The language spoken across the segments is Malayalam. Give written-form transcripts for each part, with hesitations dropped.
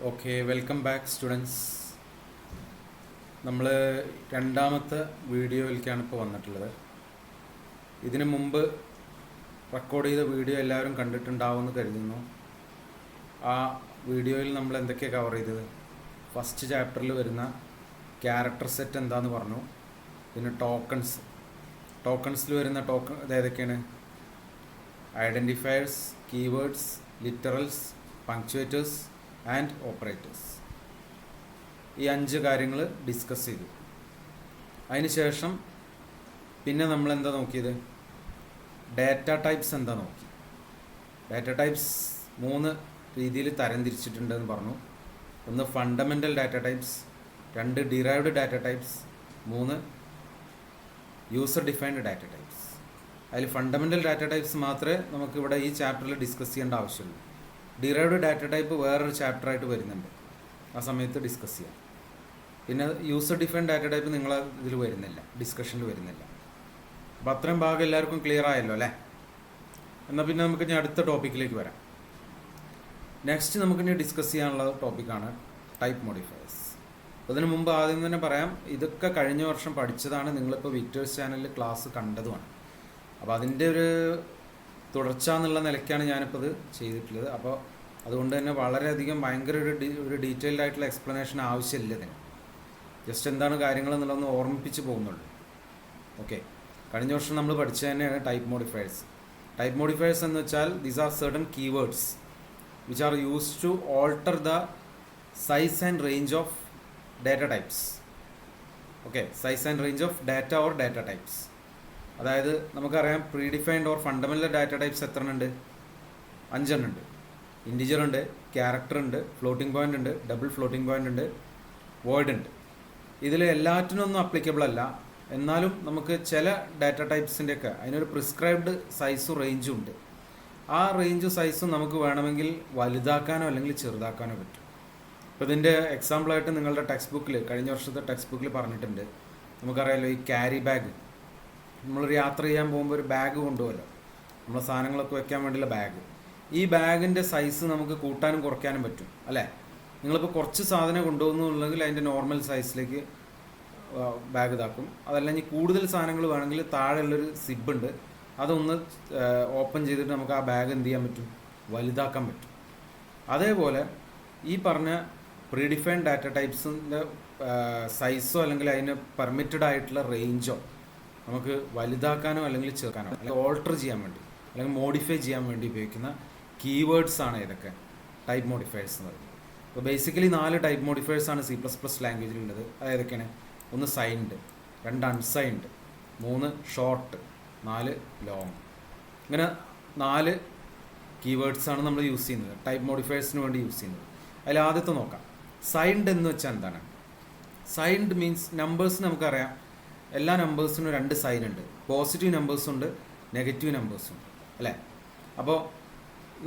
Okay, welcome back students. നമ്മൾ രണ്ടാമത്തെ വീഡിയോയിലേക്കാണ് ഇപ്പോൾ വന്നിട്ടുള്ളത്. ഇതിനു മുമ്പ് റെക്കോർഡ് ചെയ്ത വീഡിയോ എല്ലാവരും കണ്ടിട്ടുണ്ടാവുമെന്ന് കരുതുന്നു. ആ വീഡിയോയിൽ നമ്മൾ എന്തൊക്കെയാണ് കവർ ചെയ്തത്? ഫസ്റ്റ് ചാപ്റ്ററിൽ വരുന്ന ക്യാരക്ടർ സെറ്റ് എന്താണെന്ന് പറഞ്ഞു. പിന്നെ ടോക്കൺസിൽ വരുന്ന ഏതൊക്കെയാണ്? Identifiers, keywords, literals, punctuators and operators. ഈ 5 കാര്യങ്ങൾ ഡിസ്കസ് ചെയ്തു. അതിനുശേഷം പിന്നെ നമ്മൾ എന്താ നോക്കിയത്? ഡാറ്റ ടൈപ്സ് എന്താ നോക്കി. ഡാറ്റ ടൈപ്സ് 3 രീതിയിൽ തരംതിരിച്ചിട്ടുണ്ടെന്ന് പറഞ്ഞു. ഒന്ന് fundamental data types, 2 derived data types, 3 user defined data types. അതിൽ ഫണ്ടമെൻ്റൽ ഡാറ്റ ടൈപ്സ് മാത്രമേ നമുക്കിവിടെ ഈ ചാപ്റ്ററിൽ ഡിസ്കസ് ചെയ്യേണ്ട ആവശ്യമുള്ളൂ. ഡിറൈവ്ഡ് ഡാറ്റ ടൈപ്പ് വേറൊരു ചാപ്റ്ററായിട്ട് വരുന്നുണ്ട്, ആ സമയത്ത് ഡിസ്കസ് ചെയ്യാം. പിന്നെ യൂസർ ഡിഫൈൻഡ് ഡാറ്റ ടൈപ്പ് നിങ്ങളെ ഇതിൽ വരുന്നില്ല, ഡിസ്കഷനിൽ വരുന്നില്ല. അപ്പോൾ അത്രയും ഭാഗം എല്ലാവർക്കും ക്ലിയർ ആയല്ലോ അല്ലേ? എന്നാൽ പിന്നെ നമുക്ക് ഇനി അടുത്ത ടോപ്പിക്കിലേക്ക് വരാം. നെക്സ്റ്റ് നമുക്കിനി ഡിസ്കസ് ചെയ്യാനുള്ള ടോപ്പിക്കാണ് ടൈപ്പ് മോഡിഫയേഴ്സ്. അതിന് മുമ്പ് ആദ്യം തന്നെ പറയാം, ഇതൊക്കെ കഴിഞ്ഞ വർഷം പഠിച്ചതാണ്. നിങ്ങളിപ്പോൾ വിക്ടേഴ്സ് ചാനലിൽ ക്ലാസ് കണ്ടതുമാണ്. അപ്പോൾ അതിൻ്റെ ഒരു തുടർച്ച എന്നുള്ള നിലയ്ക്കാണ് ഞാനിപ്പോൾ ഇത് ചെയ്തിട്ടുള്ളത്. അപ്പോൾ അതുകൊണ്ട് തന്നെ വളരെയധികം ഭയങ്കര ഒരു ഡീറ്റെയിൽഡ് ആയിട്ടുള്ള എക്സ്പ്ലനേഷൻ ആവശ്യമില്ല ഇതിന്. ജസ്റ്റ് എന്താണ് കാര്യങ്ങൾ എന്നുള്ളതൊന്ന് ഓർമ്മിപ്പിച്ച് പോകുന്നുള്ളൂ. ഓക്കെ, കഴിഞ്ഞ വർഷം നമ്മൾ പഠിച്ചത് തന്നെയാണ് ടൈപ്പ് മോഡിഫയേഴ്സ്. ടൈപ്പ് മോഡിഫയേഴ്സ് എന്ന് വെച്ചാൽ these are certain keywords which are used to alter the size and range of data types. Okay, size and range of data or data types. അതായത് നമുക്കറിയാം predefined or fundamental data types എത്ര ഉണ്ട്? 5 എണ്ണം ഉണ്ട്. ഇൻറ്റിജർ ഉണ്ട്, ക്യാരക്ടർ ഉണ്ട്, ഫ്ലോട്ടിംഗ് പോയിൻ്റ് ഉണ്ട്, ഡബിൾ ഫ്ലോട്ടിംഗ് പോയിൻ്റ് ഉണ്ട്, വോയിഡ് ഉണ്ട്. ഇതിൽ എല്ലാറ്റിനൊന്നും അപ്ലിക്കബിൾ അല്ല. എന്നാലും നമുക്ക് ചില ഡാറ്റ ടൈപ്സിൻ്റെയൊക്കെ അതിനൊരു പ്രിസ്ക്രൈബ്ഡ് സൈസും റേഞ്ചും ഉണ്ട്. ആ റേഞ്ചും സൈസും നമുക്ക് വേണമെങ്കിൽ വലുതാക്കാനോ അല്ലെങ്കിൽ ചെറുതാക്കാനോ പറ്റും. ഇപ്പോൾ ഇതിൻ്റെ എക്സാമ്പിളായിട്ട് നിങ്ങളുടെ ടെക്സ്റ്റ് ബുക്കിൽ, കഴിഞ്ഞ വർഷത്തെ ടെക്സ്റ്റ് ബുക്കിൽ പറഞ്ഞിട്ടുണ്ട്. നമുക്കറിയാമല്ലോ ഈ ക്യാരി ബാഗ്. നമ്മളൊരു യാത്ര ചെയ്യാൻ പോകുമ്പോൾ ഒരു ബാഗ് കൊണ്ടുപോകല്ലോ, നമ്മളെ സാധനങ്ങളൊക്കെ വെക്കാൻ വേണ്ടിയുള്ള ബാഗ്. ഈ ബാഗിൻ്റെ സൈസ് നമുക്ക് കൂട്ടാനും കുറയ്ക്കാനും പറ്റും അല്ലേ? നിങ്ങളിപ്പോൾ കുറച്ച് സാധനം കൊണ്ടുപോകുന്നുണ്ടെങ്കിൽ അതിൻ്റെ നോർമൽ സൈസിലേക്ക് ബാഗ് ഇതാക്കും. അതല്ലെങ്കിൽ കൂടുതൽ സാധനങ്ങൾ വേണമെങ്കിൽ താഴെയുള്ളൊരു സിബുണ്ട്, അതൊന്ന് ഓപ്പൺ ചെയ്തിട്ട് നമുക്ക് ആ ബാഗ് എന്ത് ചെയ്യാൻ പറ്റും? വലുതാക്കാൻ പറ്റും. അതേപോലെ ഈ പറഞ്ഞ പ്രീഡിഫൈൻഡ് ഡാറ്റ ടൈപ്സിൻ്റെ സൈസോ അല്ലെങ്കിൽ അതിന് പെർമിറ്റഡ് ആയിട്ടുള്ള റേഞ്ചോ നമുക്ക് വലുതാക്കാനോ അല്ലെങ്കിൽ ചേർക്കാനോ അല്ലെങ്കിൽ ഓൾട്ടർ ചെയ്യാൻ വേണ്ടി അല്ലെങ്കിൽ മോഡിഫൈ ചെയ്യാൻ വേണ്ടി ഉപയോഗിക്കുന്ന കീവേഡ്സ് ആണ് ഇതൊക്കെ ടൈപ്പ് മോഡിഫയേഴ്സ് എന്ന് പറയുന്നത്. അപ്പോൾ ബേസിക്കലി 4 ടൈപ്പ് മോഡിഫയേഴ്സ് ആണ് C++ ലാംഗ്വേജിലുള്ളത്. അത് ഏതൊക്കെയാണ്? 1 സൈൻഡ്, 2 അൺസൈൻഡ്, 3 ഷോർട്ട്, 4 ലോങ്. ഇങ്ങനെ 4 കീവേഡ്സാണ് നമ്മൾ യൂസ് ചെയ്യുന്നത്, ടൈപ്പ് മോഡിഫയേഴ്സിന് വേണ്ടി യൂസ് ചെയ്യുന്നത്. അതിൽ ആദ്യത്തെ നോക്കാം. സൈൻഡ് എന്ന് വെച്ചാൽ എന്താണ്? Signed means numbers. നമുക്കറിയാം എല്ലാ നമ്പേഴ്സിനും 2 സൈൻ ഉണ്ട്. പോസിറ്റീവ് നമ്പേഴ്സും ഉണ്ട്, നെഗറ്റീവ് നമ്പേഴ്സും ഉണ്ട് അല്ലേ? അപ്പോൾ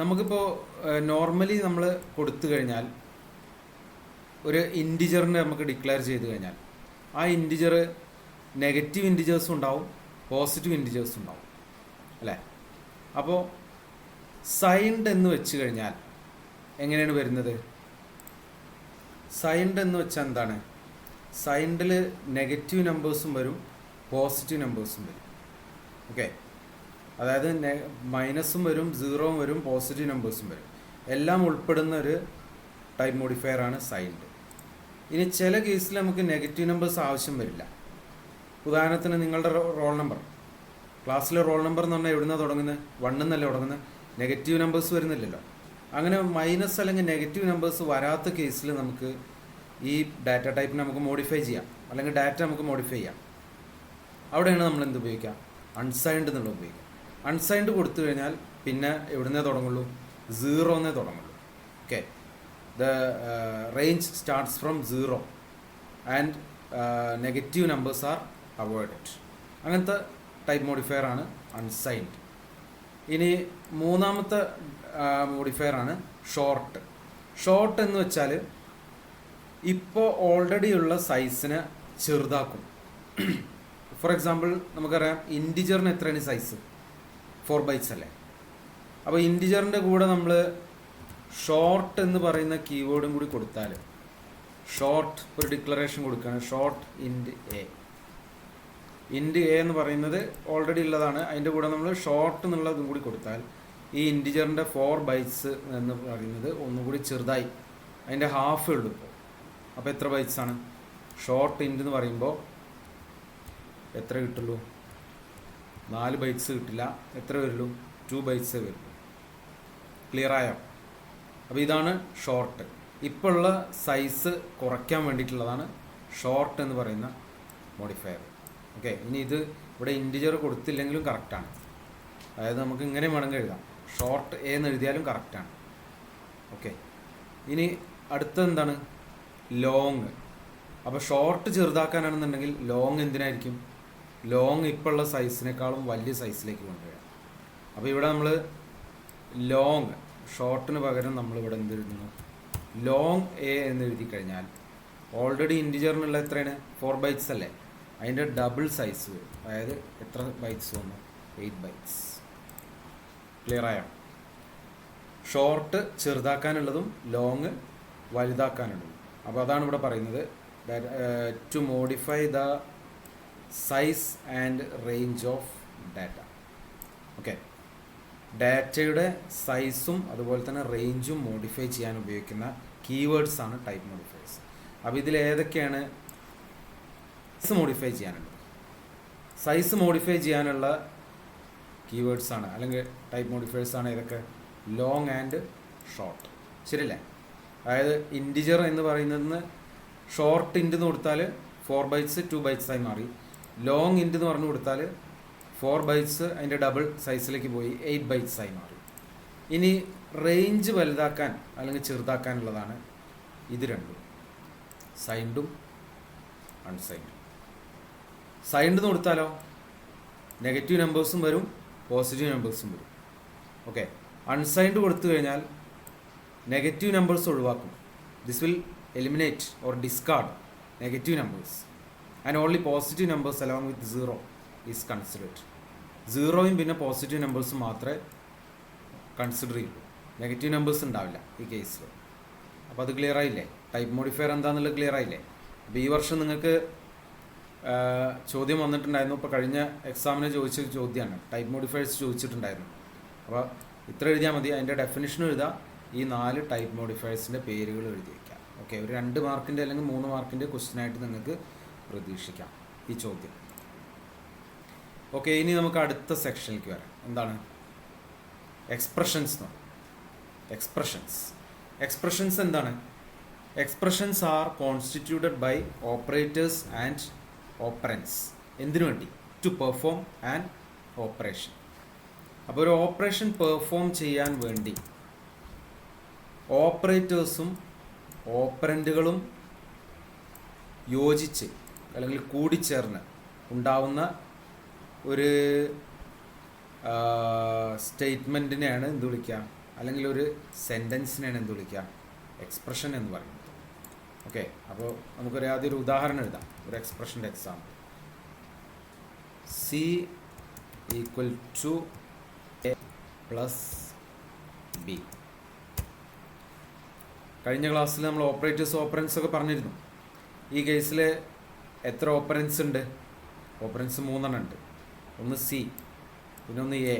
നമുക്കിപ്പോൾ നോർമലി നമ്മൾ കൊടുത്തു കഴിഞ്ഞാൽ ഒരു ഇൻറ്റിജറിനെ നമുക്ക് ഡിക്ലെയർ ചെയ്ത് കഴിഞ്ഞാൽ ആ ഇൻറ്റിജർ നെഗറ്റീവ് ഇൻറ്റിജേഴ്സും ഉണ്ടാവും, പോസിറ്റീവ് ഇൻറ്റിജേഴ്സും ഉണ്ടാവും അല്ലേ? അപ്പോൾ സൈൻഡ് എന്ന് വെച്ച് കഴിഞ്ഞാൽ എങ്ങനെയാണ് വരുന്നത്? സൈൻഡ് എന്ന് വെച്ചാൽ എന്താണ്? സൈൻഡിൽ നെഗറ്റീവ് നമ്പേഴ്സും വരും, പോസിറ്റീവ് നമ്പേഴ്സും വരും. ഓക്കെ, അതായത് മൈനസും വരും, സീറോവും വരും, പോസിറ്റീവ് നമ്പേഴ്സും വരും. എല്ലാം ഉൾപ്പെടുന്ന ഒരു ടൈപ്പ് മോഡിഫയർ ആണ് സൈൻഡ്. ഇനി ചില കേസിൽ നമുക്ക് നെഗറ്റീവ് നമ്പേഴ്സ് ആവശ്യം വരില്ല. ഉദാഹരണത്തിന് നിങ്ങളുടെ റോൾ നമ്പർ, ക്ലാസ്സിലെ റോൾ നമ്പർ എന്ന് പറഞ്ഞാൽ എവിടുന്നാണ് തുടങ്ങുന്നത്? 1 എന്നല്ലേ തുടങ്ങുന്നത്? നെഗറ്റീവ് നമ്പേഴ്സ് വരുന്നില്ലല്ലോ. അങ്ങനെ മൈനസ് അല്ലെങ്കിൽ നെഗറ്റീവ് നമ്പേഴ്സ് വരാത്ത കേസിൽ നമുക്ക് ഈ ഡാറ്റ ടൈപ്പിനെ നമുക്ക് മോഡിഫൈ ചെയ്യാം, അല്ലെങ്കിൽ ഡാറ്റ നമുക്ക് മോഡിഫൈ ചെയ്യാം. അവിടെയാണ് നമ്മൾ എന്ത് ഉപയോഗിക്കാം? അൺസൈൻഡ് എന്നുള്ളത് ഉപയോഗിക്കാം. അൺസൈൻഡ് കൊടുത്തു കഴിഞ്ഞാൽ പിന്നെ എവിടുന്നേ തുടങ്ങുള്ളൂ? 0 എന്നേ തുടങ്ങുള്ളൂ. Okay, the range starts from 0 and negative numbers are avoided. അങ്ങനത്തെ ടൈപ്പ് മോഡിഫയർ ആണ് അൺസൈൻഡ്. ഇനി മൂന്നാമത്തെ മോഡിഫയർ ആണ് ഷോർട്ട്. ഷോർട്ട് എന്ന് വെച്ചാൽ ഇപ്പോൾ ഓൾറെഡി ഉള്ള സൈസിനെ ചെറുതാക്കും. ഫോർ എക്സാമ്പിൾ നമുക്കറിയാം ഇൻറ്റിജറിന് എത്രയാണ് സൈസ്? 4 bytes അല്ലേ? അപ്പോൾ ഇൻറ്റിജറിൻ്റെ കൂടെ നമ്മൾ ഷോർട്ട് എന്ന് പറയുന്ന കീവേഡും കൂടി കൊടുത്താൽ, ഷോർട്ട് ഒരു ഡിക്ലറേഷൻ കൊടുക്കുകയാണ്, ഷോർട്ട് ഇൻറ്റ് എ. ഇൻറ്റ് എ എന്ന് പറയുന്നത് ഓൾറെഡി ഉള്ളതാണ്. അതിൻ്റെ കൂടെ നമ്മൾ ഷോർട്ട് എന്നുള്ളതും കൂടി കൊടുത്താൽ ഈ ഇൻറ്റിജറിൻ്റെ 4 ബൈറ്റ്സ് എന്ന് പറയുന്നത് ഒന്നുകൂടി ചെറുതായി, അതിൻ്റെ ഹാഫ് ഉള്ളൂ ഇപ്പോൾ. അപ്പോൾ എത്ര ബൈറ്റ്സ് ആണ്? ഷോർട്ട് ഇൻറ്റ് എന്ന് പറയുമ്പോൾ എത്ര കിട്ടുള്ളൂ? 4 ബൈറ്റ്സ് കിട്ടില്ല. എത്ര വരുള്ളൂ? 2 ബൈറ്റ്സ് വരുള്ളൂ. ക്ലിയർ ആയോ? അപ്പോൾ ഇതാണ് ഷോർട്ട്. ഇപ്പോൾ ഉള്ള സൈസ് കുറയ്ക്കാൻ വേണ്ടിയിട്ടുള്ളതാണ് ഷോർട്ട് എന്ന് പറയുന്ന മോഡിഫയർ. ഓക്കെ, ഇനി ഇത് ഇവിടെ ഇൻറ്റിജർ കൊടുത്തില്ലെങ്കിലും കറക്റ്റാണ്. അതായത് നമുക്ക് ഇങ്ങനെ വേണമെങ്കിൽ എഴുതാം, ഷോർട്ട് എ എന്ന് എഴുതിയാലും കറക്റ്റാണ്. ഓക്കെ, ഇനി അടുത്തത് എന്താണ്? ലോങ്. അപ്പോൾ ഷോർട്ട് ചെറുതാക്കാനാണെന്നുണ്ടെങ്കിൽ ലോങ് എന്തിനായിരിക്കും? ലോങ് ഇപ്പോൾ ഉള്ള സൈസിനേക്കാളും വലിയ സൈസിലേക്ക് കൊണ്ടുവരാം. അപ്പോൾ ഇവിടെ നമ്മൾ ലോങ്, ഷോർട്ടിന് പകരം നമ്മളിവിടെ എന്ത് എഴുതുന്നു? ലോങ് എ എന്ന് എഴുതി കഴിഞ്ഞാൽ ഓൾറെഡി ഇൻറ്റിജറിനുള്ള എത്രയാണ്? 4 ബൈറ്റ്സ് അല്ലേ? അതിൻ്റെ ഡബിൾ സൈസ് വരും. അതായത് എത്ര ബൈറ്റ്സ് വന്നു? 8 ബൈറ്റ്സ്. ക്ലിയർ ആയോ? ഷോർട്ട് ചെറുതാക്കാനുള്ളതും ലോങ് വലുതാക്കാനുള്ളതും. അപ്പോൾ അതാണ് ഇവിടെ പറയുന്നത്, to modify the size and range of data. Okay, ഡാറ്റയുടെ സൈസും അതുപോലെ തന്നെ റേഞ്ചും മോഡിഫൈ ചെയ്യാൻ ഉപയോഗിക്കുന്ന കീവേഡ്സ് ആണ് ടൈപ്പ് മോഡിഫയേഴ്സ്. അപ്പോൾ ഇതിൽ ഏതൊക്കെയാണ് സൈസ് മോഡിഫൈ ചെയ്യാനുള്ളത്? സൈസ് മോഡിഫൈ ചെയ്യാനുള്ള കീവേഡ്സ് ആണ് അല്ലെങ്കിൽ ടൈപ്പ് മോഡിഫയേഴ്സ് ആണ് ഏതൊക്കെ? Long and short. ശരിയല്ലേ? അതായത് ഇൻറ്റിജർ എന്ന് പറയുന്നതിന് ഷോർട്ട് ഇൻറ്റ് എന്ന് കൊടുത്താൽ 4 ബൈറ്റ്സ് 2 ബൈറ്റ്സ് ആയി മാറി. ലോങ് ഇൻറ്റ് എന്ന് പറഞ്ഞു കൊടുത്താൽ 4 ബൈറ്റ്സ് അതിൻ്റെ ഡബിൾ സൈസിലേക്ക് പോയി 8 ബൈറ്റ്സ് ആയി മാറി. ഇനി റേഞ്ച് വലുതാക്കാൻ അല്ലെങ്കിൽ ചെറുതാക്കാനുള്ളതാണ് ഇത് രണ്ടും, സൈൻഡും അൺസൈൻഡും. സൈൻഡ് എന്ന് കൊടുത്താലോ നെഗറ്റീവ് നമ്പേഴ്സും വരും, പോസിറ്റീവ് നമ്പേഴ്സും വരും. ഓക്കെ, അൺസൈൻഡ് കൊടുത്തു കഴിഞ്ഞാൽ നെഗറ്റീവ് നമ്പേഴ്സ് ഒഴിവാക്കും. This will eliminate or discard negative numbers and only positive numbers along with 0 is considered. 0യും പിന്നെ പോസിറ്റീവ് നമ്പേഴ്സും മാത്രമേ കൺസിഡർ ചെയ്യുള്ളൂ. നെഗറ്റീവ് നമ്പേഴ്സ് ഉണ്ടാവില്ല ഈ കേസിൽ. അപ്പോൾ അത് ക്ലിയർ ആയില്ലേ? ടൈപ്പ് മോഡിഫയർ എന്താണെന്നുള്ളത് ക്ലിയർ ആയില്ലേ? അപ്പോൾ ഈ വർഷം നിങ്ങൾക്ക് ചോദ്യം വന്നിട്ടുണ്ടായിരുന്നു. ഇപ്പോൾ കഴിഞ്ഞ എക്സാമിന് ചോദിച്ച ചോദ്യമാണ്, ടൈപ്പ് മോഡിഫയേഴ്സ് ചോദിച്ചിട്ടുണ്ടായിരുന്നു. അപ്പോൾ ഇത്ര എഴുതിയാൽ മതി. അതിൻ്റെ ഡെഫിനിഷൻ എഴുതാം, ഈ 4 ടൈപ്പ് മോഡിഫയേഴ്സിൻ്റെ പേരുകൾ എഴുതി വയ്ക്കാം. ഓക്കെ, ഒരു 2 മാർക്കിൻ്റെ അല്ലെങ്കിൽ 3 മാർക്കിൻ്റെ ക്വസ്റ്റ്യനായിട്ട് നിങ്ങൾക്ക് പ്രതീക്ഷിക്കാം ഈ ചോദ്യം. ഓക്കെ, ഇനി നമുക്ക് അടുത്ത സെക്ഷനിലേക്ക് വരാം. എന്താണ്? എക്സ്പ്രഷൻസ് എന്ന് പറയും. എക്സ്പ്രഷൻസ് എന്താണ്? Expressions are constituted by operators and operands. എന്തിനു വേണ്ടി? To perform an operation. അപ്പോൾ ഒരു ഓപ്പറേഷൻ പെർഫോം ചെയ്യാൻ വേണ്ടി ഓപ്പറേറ്റേഴ്സും ഓപ്പറൻറ്റുകളും യോജിച്ച് അല്ലെങ്കിൽ കൂടിച്ചേർന്ന് ഉണ്ടാവുന്ന ഒരു സ്റ്റേറ്റ്മെൻറ്റിനെയാണ് എന്ത് വിളിക്കുക? അല്ലെങ്കിൽ ഒരു സെൻറ്റൻസിനെയാണ് എന്ത് വിളിക്കുക? എക്സ്പ്രഷൻ എന്ന് പറയുന്നത്. ഓക്കെ, അപ്പോൾ നമുക്കൊരു ആദ്യം ഒരു ഉദാഹരണം എഴുതാം, ഒരു എക്സ്പ്രഷൻ്റെ എക്സാമ്പിൾ. C = A + B. കഴിഞ്ഞ ക്ലാസ്സിൽ നമ്മൾ ഓപ്പറേറ്റേഴ്സ് ഓപ്പറൻസ് ഒക്കെ പറഞ്ഞിരുന്നു. ഈ കേസിൽ എത്ര ഓപ്പറൻസ് ഉണ്ട്? ഓപ്പറൻസ് 3 ഉണ്ട്. ഒന്ന് C, പിന്നെ ഒന്ന് A,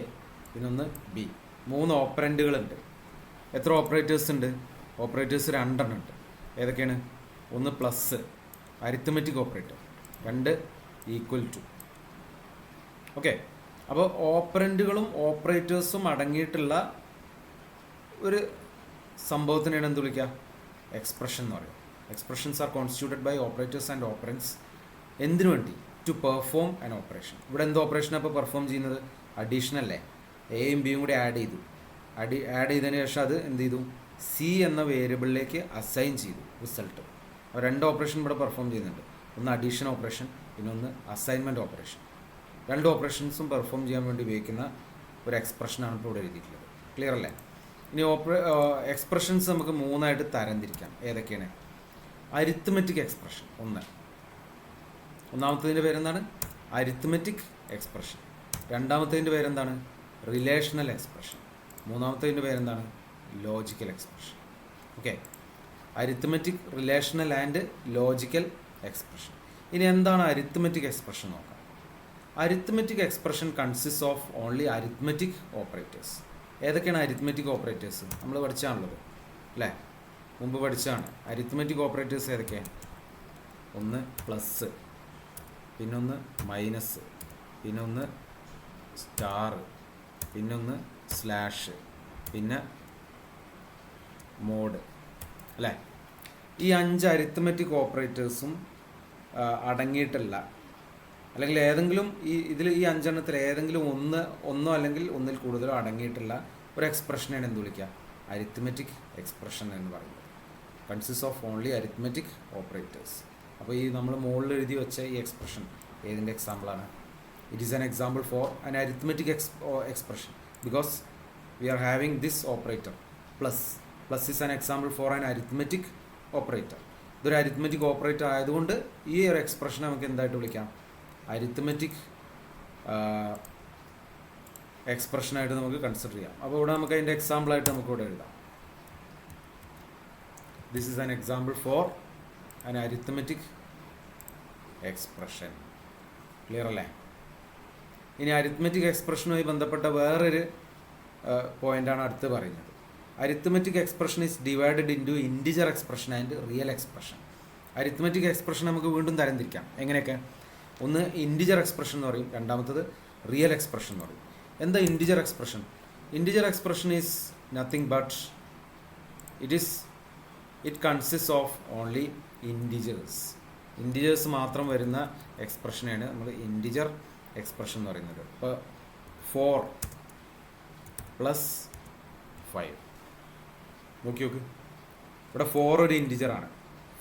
പിന്നെ ഒന്ന് B. 3 ഓപ്പറൻറ്റുകളുണ്ട്. എത്ര ഓപ്പറേറ്റേഴ്സ് ഉണ്ട്? ഓപ്പറേറ്റേഴ്സ് 2 ഉണ്ട്. ഏതൊക്കെയാണ്? ഒന്ന് പ്ലസ്, അരിത്തമെറ്റിക് ഓപ്പറേറ്റർ. 2 = ഓക്കെ. അപ്പോൾ ഓപ്പറൻറ്റുകളും ഓപ്പറേറ്റേഴ്സും അടങ്ങിയിട്ടുള്ള ഒരു സംഭവത്തിനാണ് എന്ത് വിളിക്കുക? എക്സ്പ്രഷൻ എന്ന് പറയും. Expressions are constituted by operators and operands. എന്തിനു വേണ്ടി? To perform an operation. ഇവിടെ എന്ത് ഓപ്പറേഷനാണ് ഇപ്പോൾ പെർഫോം ചെയ്യുന്നത്? അഡീഷൻ അല്ലേ? എയും ബിയും കൂടി ആഡ് ചെയ്തു. ആഡ് ചെയ്തതിന് ശേഷം അത് എന്ത് ചെയ്തു? C എന്ന വേരിയബിളിലേക്ക് അസൈൻ ചെയ്തു റിസൾട്ട്. അപ്പോൾ 2 ഓപ്പറേഷൻ ഇവിടെ പെർഫോം ചെയ്യുന്നുണ്ട്. ഒന്ന് അഡീഷൻ ഓപ്പറേഷൻ, പിന്നെ ഒന്ന് അസൈൻമെൻറ്റ് ഓപ്പറേഷൻ. 2 ഓപ്പറേഷൻസും പെർഫോം ചെയ്യാൻ വേണ്ടി ഉപയോഗിക്കുന്ന ഒരു എക്സ്പ്രഷനാണ് ഇപ്പോൾ ഇവിടെ എഴുതിയിട്ടുള്ളത്. ക്ലിയർ അല്ലേ? ഇനി എക്സ്പ്രഷൻസ് നമുക്ക് 3ആയിട്ട് തരംതിരിക്കാം. ഏതൊക്കെയാണ്? അരിത്മെറ്റിക് എക്സ്പ്രഷൻ ഒന്നാമത്തതിൻ്റെ പേരെന്താണ്? Arithmetic expression. രണ്ടാമത്തതിൻ്റെ പേരെന്താണ്? Relational expression. മൂന്നാമത്തതിൻ്റെ പേരെന്താണ്? Logical expression. Okay, arithmetic, relational and logical expression. ഇനി എന്താണ് അരിത്മെറ്റിക് എക്സ്പ്രഷൻ നോക്കാം. Arithmetic expression consist of only arithmetic operators. ഏതൊക്കെയാണ് അരിത്മെറ്റിക് ഓപ്പറേറ്റേഴ്സ്? നമ്മൾ പഠിച്ചാണുള്ളത് അല്ലേ, മുമ്പ് പഠിച്ചാണ്. അരിത്മെറ്റിക് ഓപ്പറേറ്റേഴ്സ് ഏതൊക്കെയാണ്? ഒന്ന് പ്ലസ്, പിന്നൊന്ന് മൈനസ്, പിന്നൊന്ന് സ്റ്റാർ, പിന്നൊന്ന് സ്ലാഷ്, പിന്നെ മോഡ് അല്ലേ. ഈ 5 അരിത്മെറ്റിക് ഓപ്പറേറ്റേഴ്സും അടങ്ങിയിട്ടുള്ള, അല്ലെങ്കിൽ ഏതെങ്കിലും ഇതിൽ ഈ 5 എണ്ണത്തിൽ ഏതെങ്കിലും ഒന്നോ അല്ലെങ്കിൽ ഒന്നിൽ കൂടുതലോ അടങ്ങിയിട്ടുള്ള ഒരു എക്സ്പ്രഷനാണ് എന്ത് വിളിക്കുക? അരിത്മെറ്റിക് എക്സ്പ്രഷൻ എന്ന് പറയുന്നത്. Consist of only arithmetic operators. അപ്പോൾ ഈ നമ്മൾ മുകളിൽ എഴുതി വെച്ച ഈ എക്സ്പ്രഷൻ ഏതിൻ്റെ എക്സാമ്പിളാണ്? It is an example for an arithmetic expression because we are having this operator plus. Plus is an example for an arithmetic operator. ഇതൊരു അരിത്മെറ്റിക് ഓപ്പറേറ്റർ ആയതുകൊണ്ട് ഈ ഒരു എക്സ്പ്രഷൻ നമുക്ക് എന്തായിട്ട് വിളിക്കാം? അരിത്മെറ്റിക് എക്സ്പ്രഷനായിട്ട് നമുക്ക് കൺസിഡർ ചെയ്യാം. അപ്പോൾ ഇവിടെ നമുക്ക് അതിൻ്റെ എക്സാമ്പിളായിട്ട് നമുക്ക് ഇവിടെ എഴുതാം. This is an example for an arithmetic expression. Clear അല്ലേ? ഇനി അരിത്മെറ്റിക് എക്സ്പ്രഷനുമായി ബന്ധപ്പെട്ട വേറൊരു പോയിൻ്റാണ് അടുത്ത് പറയുന്നത്. Arithmetic expression is divided into integer expression and real expression. Arithmetic expression നമുക്ക് വീണ്ടും തരംതിരിക്കാം. എങ്ങനെയൊക്കെ? ഒന്ന് ഇൻറ്റിജർ എക്സ്പ്രഷൻ എന്ന് പറയും, രണ്ടാമത്തത് റിയൽ എക്സ്പ്രഷൻ എന്ന് പറയും. എന്താ integer expression? Integer expression is nothing but it consist of only integers മാത്രം വരുന്ന എക്സ്പ്രഷനാണ് നമ്മൾ ഇൻറ്റിജർ എക്സ്പ്രഷൻ എന്ന് പറയുന്നത്. ഇപ്പോൾ 4 + 5 നോക്കി. ഇവിടെ 4 ഒരു ഇൻറ്റിജറാണ്,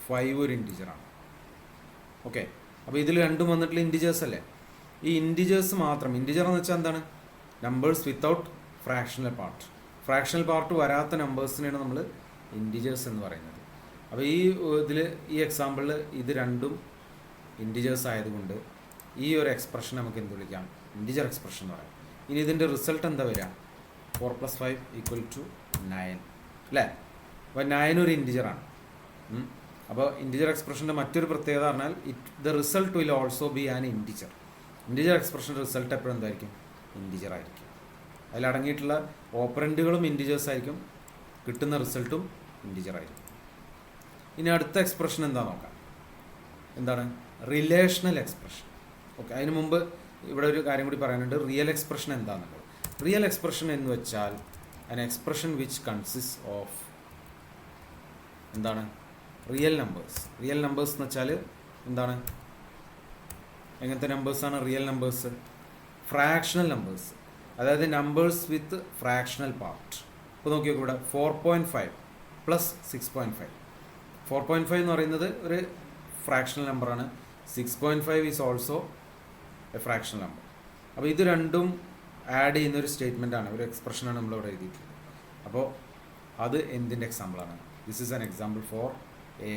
5 ഒരു ഇൻറ്റിജറാണ്. ഓക്കെ, അപ്പോൾ ഇതിൽ രണ്ടും വന്നിട്ടുള്ള ഇൻറ്റിജേഴ്സ് അല്ലേ? ഈ ഇൻറ്റിജേഴ്സ് മാത്രം, ഇൻറ്റിജർ എന്ന് വെച്ചാൽ എന്താണ്? Numbers without fractional part. Fractional part വരാത്ത നമ്പേഴ്സിനെയാണ് നമ്മൾ ഇൻറ്റിജേഴ്സ് എന്ന് പറയുന്നത്. അപ്പോൾ ഈ എക്സാമ്പിളിൽ ഇത് രണ്ടും ഇൻറ്റിജേഴ്സ് ആയതുകൊണ്ട് ഈ ഒരു എക്സ്പ്രഷൻ നമുക്ക് എന്ത് വിളിക്കാം? ഇൻറ്റിജർ എക്സ്പ്രഷൻ എന്ന് പറയാം. ഇനി ഇതിൻ്റെ റിസൾട്ട് എന്താ വരിക? 4 + 5 = 9 അല്ലേ? അപ്പോൾ 9 ഒരു ഇൻറ്റിജറാണ്. അപ്പോൾ ഇൻറ്റിജർ എക്സ്പ്രഷൻ്റെ മറ്റൊരു പ്രത്യേകത പറഞ്ഞാൽ the result will also be an integer. Integer എക്സ്പ്രഷൻ്റെ റിസൾട്ട് എപ്പോഴും എന്തായിരിക്കും? ഇൻറ്റിജർ ആയിരിക്കും. അതിലടങ്ങിയിട്ടുള്ള ഓപ്പറൻറ്റുകളും ഇൻറ്റിജേഴ്സ് ആയിരിക്കും, കിട്ടുന്ന റിസൾട്ടും ഇൻറ്റിജർ ആയിരിക്കും. ഇനി അടുത്ത എക്സ്പ്രഷൻ എന്താ നോക്കാം. എന്താണ്? Relational expression. ഓക്കെ, അതിന് മുമ്പ് ഇവിടെ ഒരു കാര്യം കൂടി പറയാനുണ്ട്. റിയൽ എക്സ്പ്രഷൻ എന്താണെന്നുള്ളത്. റിയൽ എക്സ്പ്രഷൻ എന്ന് വെച്ചാൽ an expression which consists of എന്താണ്? Real numbers. റിയൽ നമ്പേഴ്സ് എന്ന് വെച്ചാൽ എന്താണ്? എങ്ങനത്തെ നമ്പേഴ്സാണ് റിയൽ നമ്പേഴ്സ്? ഫ്രാക്ഷണൽ നമ്പേഴ്സ്, അതായത് നമ്പേഴ്സ് വിത്ത് ഫ്രാക്ഷണൽ പാർട്ട്. ഇപ്പോൾ നോക്കിയോ, ഇവിടെ 4.5 + 6.5. 4.5 എന്ന് പറയുന്നത് ഒരു ഫ്രാക്ഷണൽ നമ്പറാണ്. 6.5 is also A fractional number. അപ്പോൾ ഇത് രണ്ടും ആഡ് ചെയ്യുന്ന ഒരു സ്റ്റേറ്റ്മെൻറ്റാണ്, ഒരു എക്സ്പ്രഷനാണ് നമ്മളിവിടെ എഴുതിയിട്ടുള്ളത്. അപ്പോൾ അത് എന്തിൻ്റെ എക്സാമ്പിളാണ്? This is an example for A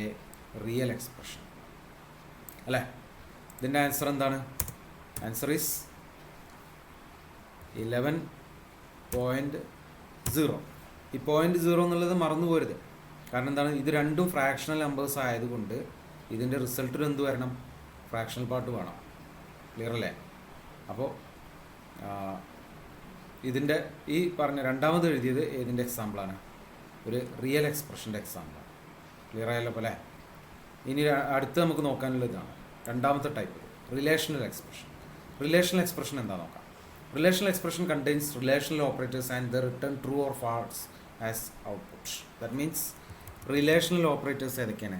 real expression അല്ലേ? ഇതിൻ്റെ ആൻസർ എന്താണ്? Answer is 11.0. ഈ 0.0 എന്നുള്ളത് മറന്നു പോരുത്. കാരണം എന്താണ്? ഇത് രണ്ടും ഫ്രാക്ഷണൽ നമ്പേഴ്സ് ആയതുകൊണ്ട് ഇതിൻ്റെ റിസൾട്ടിൽ എന്ത് വരണം? ഫ്രാക്ഷണൽ പാർട്ട് വേണം. ക്ലിയർ അല്ലേ? അപ്പോൾ ഇതിൻ്റെ ഈ പറഞ്ഞ രണ്ടാമത് എഴുതിയത് ഏതിൻ്റെ എക്സാമ്പിളാണ്? ഒരു റിയൽ എക്സ്പ്രഷൻ്റെ എക്സാമ്പിളാണ്. ക്ലിയർ ആയല്ലോ പോലെ. ഇനി അടുത്ത് നമുക്ക് നോക്കാനുള്ള ഇതാണ് രണ്ടാമത്തെ type, relational expression. Relational expression എന്താ നോക്കാം. Relational expression contains relational operators and the return true or false as output. That means relational operators ഏതൊക്കെയാണ്?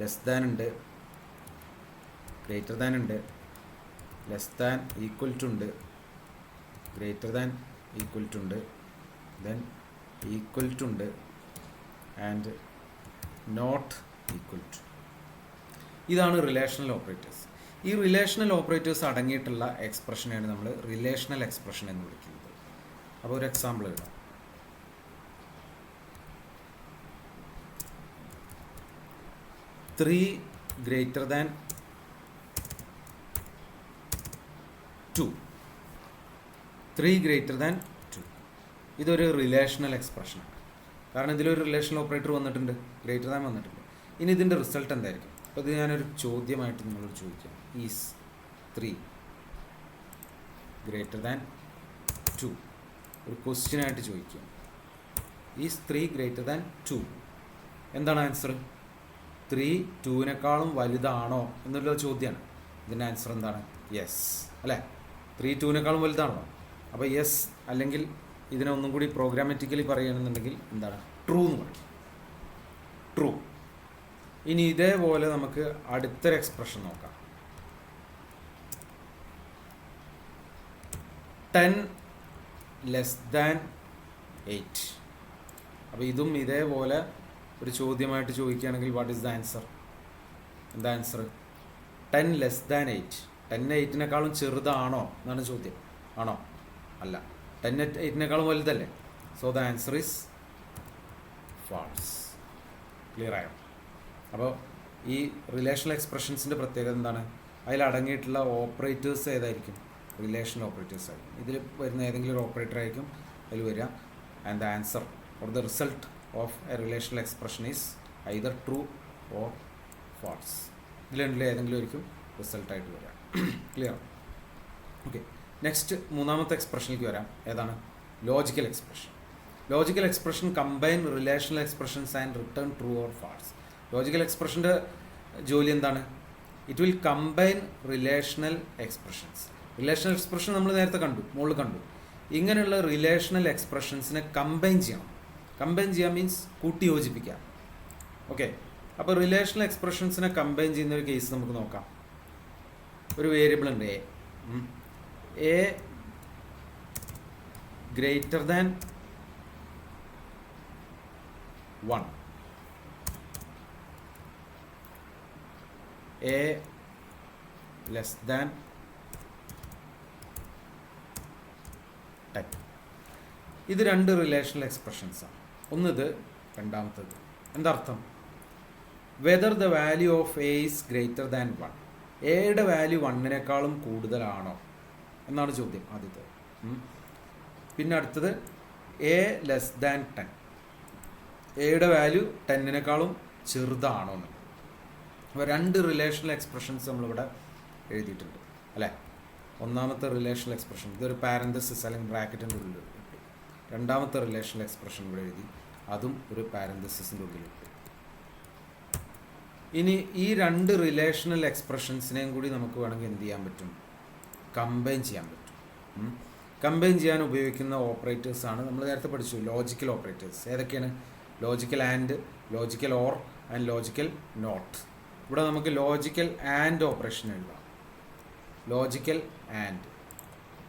ലെസ് ദാൻ ഉണ്ട്, ഗ്രേറ്റർ ദാൻ ഉണ്ട്, ലെസ് ദാൻ ഈക്വൽ ടു ഉണ്ട്, ഗ്രേറ്റർ ദാൻ ഈക്വൽ ടു ഉണ്ട്, ദെൻ ഈക്വൽ ടു ഉണ്ട്, ആൻഡ് നോട്ട് ഈക്വൽ ടു. ഇതാണ് റിലേഷണൽ ഓപ്പറേറ്റേഴ്സ്. ഈ റിലേഷണൽ ഓപ്പറേറ്റേഴ്സ് അടങ്ങിയിട്ടുള്ള എക്സ്പ്രഷനെയാണ് നമ്മൾ റിലേഷണൽ എക്സ്പ്രഷൻ എന്ന് വിളിക്കുന്നത്. അപ്പോൾ ഒരു എക്സാമ്പിൾ എഴുതാം. Three greater than 2. 3 > 2. ഇതൊരു റിലേഷണൽ എക്സ്പ്രഷനാണ്. കാരണം ഇതിലൊരു റിലേഷണൽ ഓപ്പറേറ്റർ വന്നിട്ടുണ്ട്, ഗ്രേറ്റർ ദാൻ വന്നിട്ടുണ്ട്. ഇനി ഇതിൻ്റെ റിസൾട്ട് എന്തായിരിക്കും? അപ്പോൾ ഇത് ഞാനൊരു ചോദ്യമായിട്ട് നിങ്ങളോട് ചോദിക്കാം. Is 3 greater than 2? ഒരു ക്വസ്റ്റ്യനായിട്ട് ചോദിക്കുക. Is 3 greater than 2? എന്താണ് ആൻസർ? 3 2-നേക്കാളും വലുതാണോ എന്നുള്ള ചോദ്യമാണ്. ഇതിൻ്റെ ആൻസർ എന്താണ്? യെസ് അല്ലേ? 3 2-നേക്കാളും വലുതാണോ? അപ്പോൾ യെസ്, അല്ലെങ്കിൽ ഇതിനെ ഒന്നും കൂടി പ്രോഗ്രാമാറ്റിക്കലി പറയുകയാണെന്നുണ്ടെങ്കിൽ എന്താണ്? ട്രൂ എന്ന് പറയും. ട്രൂ. ഇനി ഇതേപോലെ നമുക്ക് അടുത്തൊരു എക്സ്പ്രഷൻ നോക്കാം. 10 ലെസ് ദാൻ 8. അപ്പോൾ ഇതും ഇതേപോലെ ഒരു ചോദ്യമായിട്ട് ചോദിക്കുകയാണെങ്കിൽ വാട്ട് ഈസ് ദ ആൻസർ? എന്താ ആൻസർ? 10 less than 8. 10 8-നേക്കാളും ചെറുതാണോ എന്നാണ് ചോദ്യം. ആണോ? അല്ല. 10 8-നേക്കാളും വലുതല്ലേ? So the answer is false. Clear ആയോ? അപ്പോൾ ഈ റിലേഷണൽ എക്സ്പ്രഷൻസിൻ്റെ പ്രത്യേകത എന്താണ്? അതിലടങ്ങിയിട്ടുള്ള ഓപ്പറേറ്റേഴ്സ് ഏതായിരിക്കും? റിലേഷണൽ ഓപ്പറേറ്റേഴ്സ് ആയിരിക്കും. ഇതിൽ വരുന്ന ഏതെങ്കിലും ഒരു ഓപ്പറേറ്റർ ആയിരിക്കും അതിൽ വരിക. And the answer or the result of a relational expression is either true or false. ഇതിൽ ഏതെങ്കിലും ആയിരിക്കും റിസൾട്ടായിട്ട് വരിക. ക്ലിയർ? ഓക്കെ. നെക്സ്റ്റ് മൂന്നാമത്തെ എക്സ്പ്രഷനിലേക്ക് വരാം. ഏതാണ്? Logical expression. Logical expression combine relational expressions and return true or false. Logical എക്സ്പ്രഷൻ്റെ ജോലി എന്താണ്? It will combine relational expressions. Relational expression നമ്മൾ നേരത്തെ കണ്ടു, മുകളിൽ കണ്ടു. ഇങ്ങനെയുള്ള റിലേഷണൽ എക്സ്പ്രഷൻസിനെ കമ്പൈൻ ചെയ്യണം. കമ്പൈൻ ചെയ്യാൻ മീൻസ് കൂട്ടി യോജിപ്പിക്കാം. ഓക്കെ. അപ്പോൾ റിലേഷണൽ എക്സ്പ്രഷൻസിനെ കമ്പൈൻ ചെയ്യുന്ന ഒരു കേസ് നമുക്ക് നോക്കാം. ഒരു വേരിയബിൾ ഉണ്ട് a greater than 1, a less than 10. ഇത് രണ്ട് റിലേഷണൽ എക്സ്പ്രഷൻസാണ്. ഒന്നിത്, രണ്ടാമത്തത്. എന്താർത്ഥം? Whether the value of a is greater than 1. എയുടെ വാല്യൂ 1-നേക്കാളും കൂടുതലാണോ എന്നാണ് ചോദ്യം ആദ്യത്തെ. പിന്നെ അടുത്തത് എ ലെസ് ദാൻ 10. എയുടെ വാല്യൂ 10-നേക്കാളും ചെറുതാണോ എന്ന്. അപ്പോൾ രണ്ട് റിലേഷണൽ എക്സ്പ്രഷൻസ് നമ്മളിവിടെ എഴുതിയിട്ടുണ്ട് അല്ലേ? ഒന്നാമത്തെ റിലേഷണൽ എക്സ്പ്രഷൻ ഇതൊരു പാരന്തസിസ് അല്ലെങ്കിൽ ബ്രാക്കറ്റിൻ്റെ ഉള്ളിൽ ഇട്ടു. രണ്ടാമത്തെ റിലേഷണൽ എക്സ്പ്രഷൻ ഇവിടെ എഴുതി, അതും ഒരു പാരന്തസിസിൻ്റെ ഉള്ളിൽ ഇട്ടു. ഇനി ഈ രണ്ട് റിലേഷണൽ എക്സ്പ്രഷൻസിനെയും കൂടി നമുക്ക് വേണമെങ്കിൽ എന്ത് ചെയ്യാൻ പറ്റും? കമ്പൈൻ ചെയ്യാൻ പറ്റും. കമ്പൈൻ ചെയ്യാൻ ഉപയോഗിക്കുന്ന ഓപ്പറേറ്റേഴ്സാണ് നമ്മൾ നേരത്തെ പഠിച്ചു, ലോജിക്കൽ ഓപ്പറേറ്റേഴ്സ്. ഏതൊക്കെയാണ്? Logical and, logical or and logical not. ഇവിടെ നമുക്ക് ലോജിക്കൽ ആൻഡ് ഓപ്പറേഷൻ എഴുതാം. Logical and.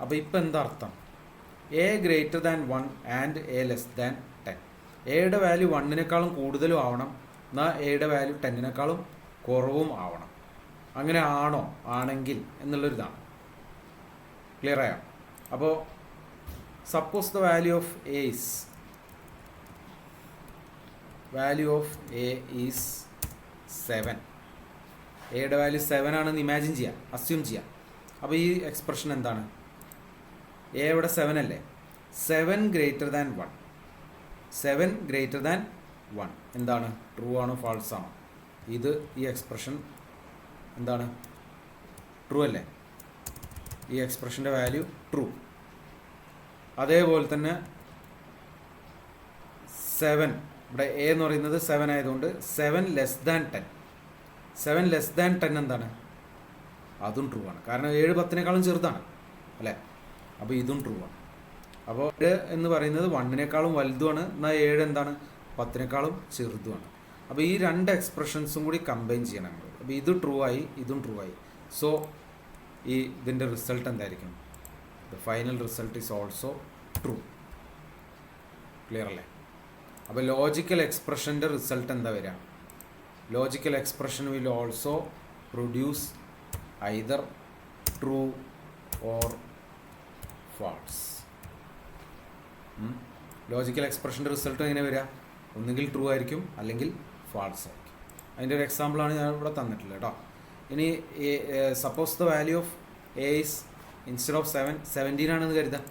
അപ്പോൾ ഇപ്പം എന്താ അർത്ഥം? A greater than 1 and A less than 10. എയുടെ വാല്യൂ 1-നേക്കാളും കൂടുതലും ആവണം, എന്നാൽ എയുടെ വാല്യൂ 10-നേക്കാളും കുറവും ആവണം. അങ്ങനെ ആണോ? ആണെങ്കിൽ എന്നുള്ളൊരിതാണ്. ക്ലിയർ ആയോ? അപ്പോൾ suppose the value of a is 7. എയുടെ വാല്യൂ 7 ആണെന്ന് ഇമാജിൻ ചെയ്യാം, അസ്യൂം ചെയ്യാം. അപ്പോൾ ഈ എക്സ്പ്രഷൻ എന്താണ്? എ ഇവിടെ 7 അല്ലേ? 7 ഗ്രേറ്റർ ദാൻ 1. 7 ഗ്രേറ്റർ ദാൻ 1 എന്താണ്? ട്രൂ ആണോ ഫാൾസ് ആണോ? ഇത് ഈ എക്സ്പ്രഷൻ എന്താണ്? ട്രൂ അല്ലേ? ഈ എക്സ്പ്രഷൻ്റെ വാല്യൂ ട്രൂ. അതേപോലെ തന്നെ 7, ഇവിടെ എ എന്ന് പറയുന്നത് 7 ആയതുകൊണ്ട് 7 ലെസ് ദാൻ 10. 7 ലെസ് ദാൻ 10 എന്താണ്? അതും ട്രൂ ആണ്. കാരണം 7 10-നേക്കാളും ചെറുതാണ് അല്ലേ? അപ്പോൾ ഇതും ട്രൂ ആണ്. അപ്പോൾ 7 എന്ന് പറയുന്നത് 1-നേക്കാളും വലുതുമാണ്, എന്നാൽ 7 എന്താണ്? 10-നേക്കാളും ചെറുതുമാണ്. അപ്പോൾ ഈ രണ്ട് എക്സ്പ്രഷൻസും കൂടി കമ്പൈൻ ചെയ്യണം. അപ്പോൾ ഇത് ട്രൂ ആയി, ഇതും ട്രൂ ആയി. സോ ഇതിൻ്റെ റിസൾട്ട് എന്തായിരിക്കും? The final result is also true. Clear അല്ലേ? അപ്പോൾ ലോജിക്കൽ എക്സ്പ്രഷൻ്റെ റിസൾട്ട് എന്താ വരിക? Logical expression will also produce either true or false. Logical എക്സ്പ്രഷൻ്റെ റിസൾട്ട് എങ്ങനെ വരിക? ഒന്നുകിൽ ട്രൂ ആയിരിക്കും, അല്ലെങ്കിൽ ഫാൾസ് ആയിരിക്കും. അതിൻ്റെ ഒരു എക്സാമ്പിളാണ് ഞാൻ ഇവിടെ തന്നിട്ടുള്ളത് കേട്ടോ. ഇനി suppose the value of a is instead of 7 17 ആണെന്ന് കരുതാം.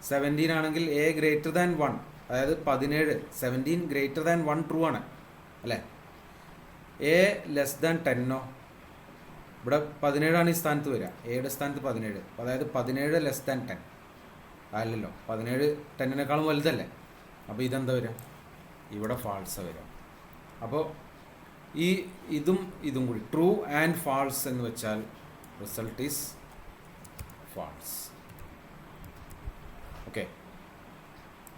17 ആണെങ്കിൽ എ ഗ്രേറ്റർ ദാൻ 1, അതായത് 17 ഗ്രേറ്റർ ദാൻ 1 ട്രൂ ആണ് അല്ലേ. എ ലെസ് ദാൻ 10 ഇവിടെ 17 ഈ സ്ഥാനത്ത് വരിക, എയുടെ സ്ഥാനത്ത് 17, അതായത് 17 ലെസ് ദാൻ 10 അല്ലല്ലോ, 17 10 വലുതല്ലേ. അപ്പോൾ ഇതെന്താ വരിക, ഇവിടെ ഫാൾസ് വരിക. അപ്പോൾ ഇതും കൂടി ട്രൂ ആൻഡ് ഫാൾസ് എന്ന് വെച്ചാൽ റിസൾട്ട് ഈസ് ഫാൾസ്. ഓക്കെ,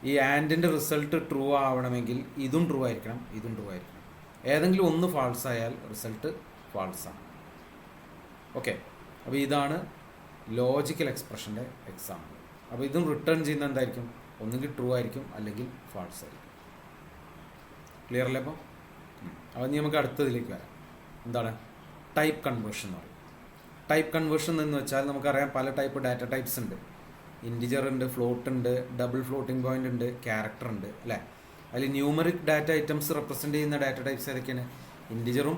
ഈ ആൻഡിൻ്റെ റിസൾട്ട് ട്രൂ ആവണമെങ്കിൽ ഇതും ട്രൂ ആയിരിക്കണം, ഇതും ട്രൂ ആയിരിക്കണം. ഏതെങ്കിലും ഒന്ന് ഫാൾസ് ആയാൽ റിസൾട്ട് ഫാൾസാണ്. ഓക്കെ, അപ്പോൾ ഇതാണ് ലോജിക്കൽ എക്സ്പ്രഷൻ്റെ എക്സാമ്പിൾ. അപ്പോൾ ഇതും റിട്ടേൺ ചെയ്യുന്ന എന്തായിരിക്കും, ഒന്നുകിൽ ട്രൂ ആയിരിക്കും അല്ലെങ്കിൽ ഫാൾസ് ആയിരിക്കും. ക്ലിയർ അല്ലേ? അപ്പോൾ നമുക്ക് അടുത്തതിലേക്ക് വരാം. എന്താണ് ടൈപ്പ് കൺവേർഷൻ എന്ന് പറയും. ടൈപ്പ് കൺവേർഷൻ എന്ന് വെച്ചാൽ നമുക്കറിയാം പല ടൈപ്പ് ഡാറ്റ ടൈപ്സ് ഉണ്ട്. ഇൻറ്റിജർ ഉണ്ട്, ഫ്ലോട്ട് ഉണ്ട്, ഡബിൾ ഫ്ലോട്ടിംഗ് പോയിന്റ് ഉണ്ട്, ക്യാരക്ടർ ഉണ്ട് അല്ലേ. അതിൽ ന്യൂമറിക് ഡാറ്റ ഐറ്റംസ് റെപ്രസെൻറ്റ് ചെയ്യുന്ന ഡാറ്റ ടൈപ്സ് ഏതൊക്കെയാണ്? ഇൻറ്റിജറും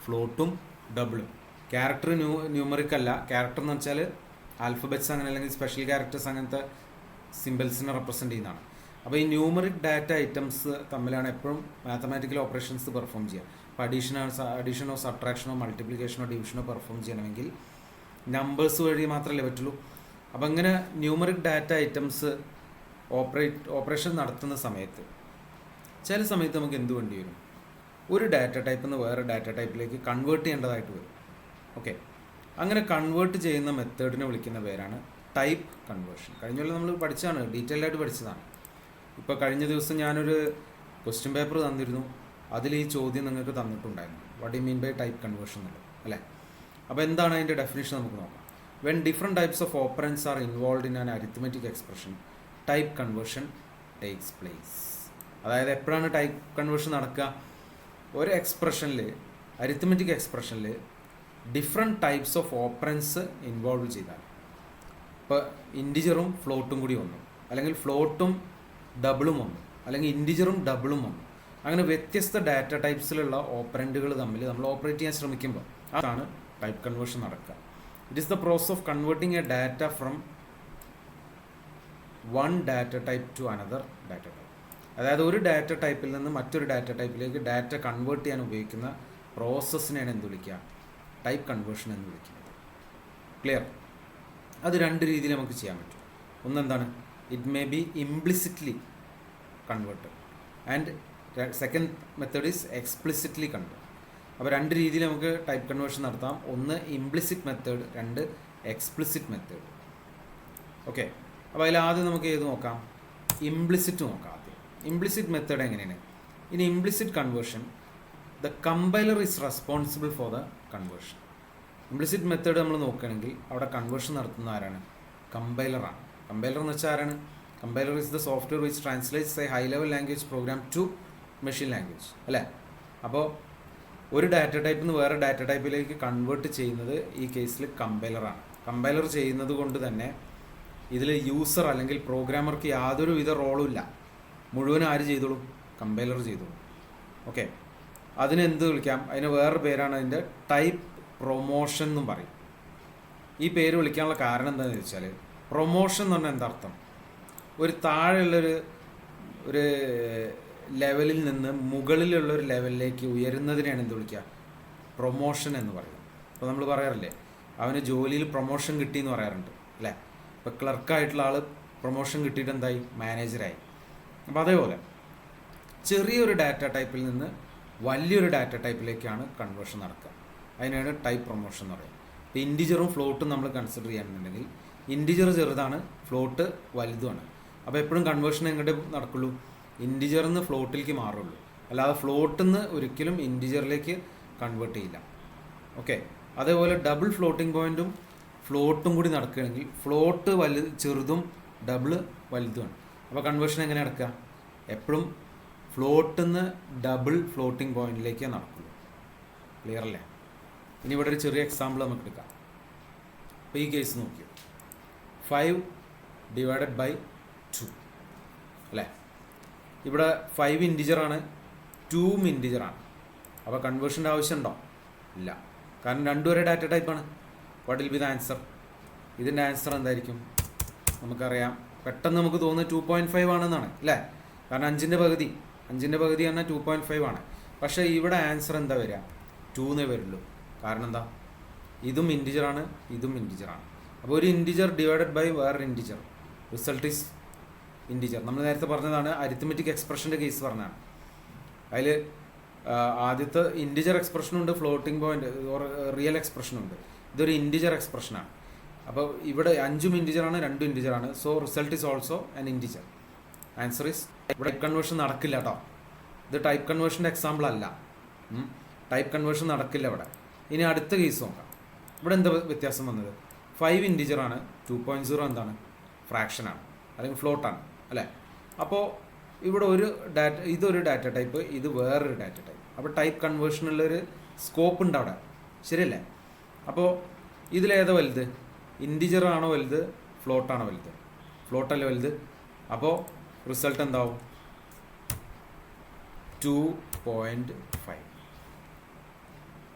ഫ്ലോട്ടും ഡബിളും. ക്യാരക്ടർ ന്യൂമറിക് അല്ല. ക്യാരക്ടർ എന്ന് വെച്ചാൽ ആൽഫബറ്റ്സ് അങ്ങനെ അല്ലെങ്കിൽ സ്പെഷ്യൽ ക്യാരക്ടേഴ്സ് അങ്ങനത്തെ സിമ്പിൾസിനെ റെപ്രസെൻറ്റ് ചെയ്യുന്നതാണ്. അപ്പോൾ ഈ ന്യൂമറിക് ഡാറ്റ ഐറ്റംസ് തമ്മിലാണ് എപ്പോഴും മാത്തമാറ്റിക്കൽ ഓപ്പറേഷൻസ് പെർഫോം ചെയ്യുക. ഇപ്പോൾ അഡീഷനോ സബ്ട്രാക്ഷനോ മൾട്ടിപ്ലിക്കേഷനോ ഡിവിഷനോ പെർഫോം ചെയ്യണമെങ്കിൽ നമ്പേഴ്സ് വഴി മാത്രമല്ലേ പറ്റുള്ളൂ. അപ്പോൾ അങ്ങനെ ന്യൂമറിക് ഡാറ്റ ഐറ്റംസ് ഓപ്പറേഷൻ നടത്തുന്ന സമയത്ത് ചില സമയത്ത് നമുക്ക് എന്ത് വേണ്ടി വരും, ഒരു ഡാറ്റ ടൈപ്പിൽ നിന്ന് വേറെ ഡാറ്റ ടൈപ്പിലേക്ക് കൺവേർട്ട് ചെയ്യേണ്ടതായിട്ട് വരും. ഓക്കെ, അങ്ങനെ കൺവേർട്ട് ചെയ്യുന്ന മെത്തേഡിനെ വിളിക്കുന്ന പേരാണ് ടൈപ്പ് കൺവേർഷൻ. കഴിഞ്ഞ കൊല്ലം നമ്മൾ പഠിച്ചതാണ്, ഡീറ്റെയിൽ ആയിട്ട് പഠിച്ചതാണ്. ഇപ്പോൾ കഴിഞ്ഞ ദിവസം ഞാനൊരു ക്വസ്റ്റ്യൻ പേപ്പർ തന്നിരുന്നു, അതിൽ ഈ ചോദ്യം നിങ്ങൾക്ക് തന്നിട്ടുണ്ടായിരുന്നു, what you mean by type conversion എന്നുള്ളത് അല്ലേ. അപ്പോൾ എന്താണ് അതിൻ്റെ ഡെഫിനിഷൻ നമുക്ക് നോക്കാം. When different types of operands are involve in an arithmetic expression type conversion takes place. അതായത് എപ്പോഴാണ് ടൈപ്പ് കൺവേർഷൻ നടക്കുക? ഒരു എക്സ്പ്രഷനിൽ, അരിത്മെറ്റിക് എക്സ്പ്രഷനിൽ different types of operands involve ചെയ്താൽ, ഇപ്പോൾ ഇൻറ്റിജറും ഫ്ലോട്ടും കൂടി വന്നു, അല്ലെങ്കിൽ ഫ്ലോട്ടും ഡബിളും വന്നു, അല്ലെങ്കിൽ ഇൻറ്റിജറും ഡബിളും വന്നു. അങ്ങനെ വ്യത്യസ്ത ഡാറ്റ ടൈപ്സിലുള്ള ഓപ്പറൻറ്റുകൾ തമ്മിൽ നമ്മൾ ഓപ്പറേറ്റ് ചെയ്യാൻ ശ്രമിക്കുമ്പോൾ അതാണ് ടൈപ്പ് കൺവേർഷൻ നടക്കുക. It is the process of converting A data from one data type two another data type. അതായത് ഒരു ഡാറ്റ ടൈപ്പിൽ നിന്ന് മറ്റൊരു ഡാറ്റ ടൈപ്പിലേക്ക് ഡാറ്റ കൺവേർട്ട് ചെയ്യാൻ ഉപയോഗിക്കുന്ന പ്രോസസ്സിനെയാണ് എന്ത് വിളിക്കുക? ടൈപ്പ് കൺവേർഷൻ എന്ന് വിളിക്കുന്നത്. ക്ലിയർ? അത് രണ്ട് രീതിയിൽ നമുക്ക് ചെയ്യാൻ പറ്റും. ഒന്നെന്താണ്, it may be implicitly converted and second method is explicitly convert. അപ്പോൾ രണ്ട് രീതിയിൽ നമുക്ക് ടൈപ്പ് കൺവേർഷൻ നടത്താം. ഒന്ന് ഇംപ്ലിസിറ്റ് മെത്തേഡ്, രണ്ട് എക്സ്പ്ലിസിറ്റ് മെത്തേഡ്. ഓക്കെ, അപ്പോൾ അതിൽ ആദ്യം നമുക്ക് ഏത് നോക്കാം? ഇംപ്ലിസിറ്റ് നോക്കാം. ആദ്യം ഇംപ്ലിസിറ്റ് മെത്തേഡ് എങ്ങനെയാണ്? In implicit conversion the compiler is responsible for the conversion. Implicit method നമ്മൾ നോക്കുകയാണെങ്കിൽ അവിടെ കൺവേർഷൻ നടത്തുന്ന ആരാണ്? കമ്പൈലറാണ്. കമ്പൈലർ എന്ന് വെച്ചാൽ ആരാണ്? Compiler is the software which translates a high level language program to machine language അല്ലേ. അപ്പോൾ ഒരു ഡാറ്റ ടൈപ്പിൽ നിന്ന് വേറെ ഡാറ്റ ടൈപ്പിലേക്ക് കൺവേർട്ട് ചെയ്യുന്നത് ഈ കേസിൽ കമ്പൈലറാണ്. കമ്പൈലർ ചെയ്യുന്നത് കൊണ്ട് തന്നെ ഇതിൽ യൂസർ അല്ലെങ്കിൽ പ്രോഗ്രാമർക്ക് യാതൊരു വിധ റോളും ഇല്ല. മുഴുവൻ ആര് ചെയ്തോളും? കമ്പൈലർ ചെയ്തോളും. ഓക്കെ, അതിനെന്ത് വിളിക്കാം? അതിന് വേറൊരു പേരാണ് അതിൻ്റെ ടൈപ്പ് പ്രൊമോഷൻ എന്നും പറയും. ഈ പേര് വിളിക്കാനുള്ള കാരണം എന്താണെന്ന് വെച്ചാൽ, പ്രൊമോഷൻ എന്ന് പറഞ്ഞാൽ എന്താ അർത്ഥം? ഒരു താഴെയുള്ളൊരു ലെവലിൽ നിന്ന് മുകളിലുള്ളൊരു ലെവലിലേക്ക് ഉയരുന്നതിനെയാണ് എന്ത് വിളിക്കുക? പ്രൊമോഷൻ എന്ന് പറയുന്നത്. അപ്പോൾ നമ്മൾ പറയാറില്ലേ, അവന് ജോലിയിൽ പ്രൊമോഷൻ കിട്ടിയെന്ന് പറയാറുണ്ട് അല്ലേ. ഇപ്പോൾ ക്ലർക്കായിട്ടുള്ള ആൾ പ്രൊമോഷൻ കിട്ടിയിട്ട് എന്തായി? മാനേജറായി. അപ്പോൾ അതേപോലെ ചെറിയൊരു ഡാറ്റ ടൈപ്പിൽ നിന്ന് വലിയൊരു ഡാറ്റ ടൈപ്പിലേക്കാണ് കൺവേർഷൻ നടക്കുക. അതിനാണ് ടൈപ്പ് പ്രൊമോഷൻ എന്ന് പറയുന്നത്. ഇപ്പോൾ ഇൻറ്റിജറും ഫ്ലോട്ടും നമ്മൾ കൺസിഡർ ചെയ്യുകയാണെന്നുണ്ടെങ്കിൽ ഇൻറ്റിജർ ചെറുതാണ്, ഫ്ലോട്ട് വലുതുമാണ്. അപ്പോൾ എപ്പോഴും കൺവേർഷൻ എങ്ങോട്ട് നടക്കുള്ളൂ? ഇൻറ്റിജറിൽ നിന്ന് ഫ്ലോട്ടിലേക്ക് മാറുള്ളൂ. അല്ലാതെ ഫ്ലോട്ടിൽ നിന്ന് ഒരിക്കലും ഇൻറ്റിജറിലേക്ക് കൺവേർട്ട് ചെയ്യില്ല. ഓക്കെ, അതേപോലെ ഡബിൾ ഫ്ലോട്ടിംഗ് പോയിൻറ്റും ഫ്ലോട്ടും കൂടി നടക്കുകയാണെങ്കിൽ ഫ്ലോട്ട് ചെറുതും ഡബിൾ വലുതുമാണ്. അപ്പോൾ കൺവേർഷൻ എങ്ങനെ നടക്കുക? എപ്പോഴും ഫ്ലോട്ടിൽ നിന്ന് ഡബിൾ ഫ്ലോട്ടിംഗ് പോയിന്റിലേക്ക് നടക്കുള്ളൂ. ക്ലിയർ അല്ലേ? ഇനി ഇവിടെ ഒരു ചെറിയ എക്സാമ്പിൾ നമുക്ക് എടുക്കാം. അപ്പോൾ ഈ കേസ് നോക്കിയോ, 5 ഡിവൈഡഡ് ബൈ 2 അല്ലേ. ഇവിടെ 5 ഇൻറ്റിജറാണ്, 2 ഇൻറ്റിജറാണ്. അപ്പോൾ കൺവേർഷൻ്റെ ആവശ്യമുണ്ടോ? ഇല്ല, കാരണം രണ്ടും ഒരേ ഡാറ്റ ടൈപ്പാണ്. What will be the answer? ഇതിൻ്റെ ആൻസർ എന്തായിരിക്കും? നമുക്കറിയാം, പെട്ടെന്ന് നമുക്ക് തോന്നുന്നത് 2.5 ആണെന്നാണ് അല്ലേ. കാരണം അഞ്ചിൻ്റെ പകുതി പറഞ്ഞാൽ 2.5 ആണ്. പക്ഷേ ഇവിടെ ആൻസർ എന്താ വരിക? 2 വരുള്ളൂ. കാരണം എന്താ? ഇതും ഇൻറ്റിജറാണ്, ഇതും ഇൻറ്റിജറാണ്. അപ്പോൾ ഒരു ഇൻറ്റിജർ ഡിവൈഡഡ് ബൈ വേറൊരു ഇൻറ്റിജർ, റിസൾട്ട് ഈസ് ഇൻറ്റിജർ. നമ്മൾ നേരത്തെ പറഞ്ഞതാണ്, അരിത്മെറ്റിക് എക്സ്പ്രഷൻ്റെ കേസ് പറഞ്ഞതാണ്. അതിൽ ആദ്യത്തെ ഇൻറ്റിജർ എക്സ്പ്രഷനുണ്ട്, ഫ്ലോട്ടിംഗ് പോയിന്റ് റിയൽ എക്സ്പ്രഷനുണ്ട്. ഇതൊരു ഇൻറ്റിജർ എക്സ്പ്രഷനാണ്. അപ്പോൾ ഇവിടെ 5ഉം ഇൻറ്റിജറാണ്, 2ഉം ഇൻറ്റിജറാണ്. So result is also an integer. Answer is, ഇവിടെ ടൈപ്പ് കൺവേർഷൻ നടക്കില്ല കേട്ടോ. ഇത് ടൈപ്പ് കൺവേർഷൻ്റെ എക്സാമ്പിൾ അല്ല. ടൈപ്പ് കൺവേർഷൻ നടക്കില്ല ഇവിടെ. ഇനി അടുത്ത കേസ് നോക്കാം. ഇവിടെ എന്താ വ്യത്യാസം വന്നത്? 5 ഇൻറ്റിജറാണ്, 2.0 എന്താണ്? ഫ്രാക്ഷനാണ് അല്ലെങ്കിൽ ഫ്ലോട്ടാണ് അല്ലേ? അപ്പോൾ ഇവിടെ ഇതൊരു ഡാറ്റ ടൈപ്പ്, ഇത് വേറൊരു ഡാറ്റ ടൈപ്പ്. അപ്പോൾ ടൈപ്പ് കൺവേർഷനുള്ളൊരു സ്കോപ്പ് ഉണ്ട് അവിടെ, ശരിയല്ലേ? അപ്പോൾ ഇതിലേതാ വലുത്? ഇൻറ്റിജറാണോ വലുത്, ഫ്ലോട്ടാണോ വലുത്? ഫ്ലോട്ടല്ലേ വലുത്. അപ്പോൾ റിസൾട്ട് എന്താവും? 2.5.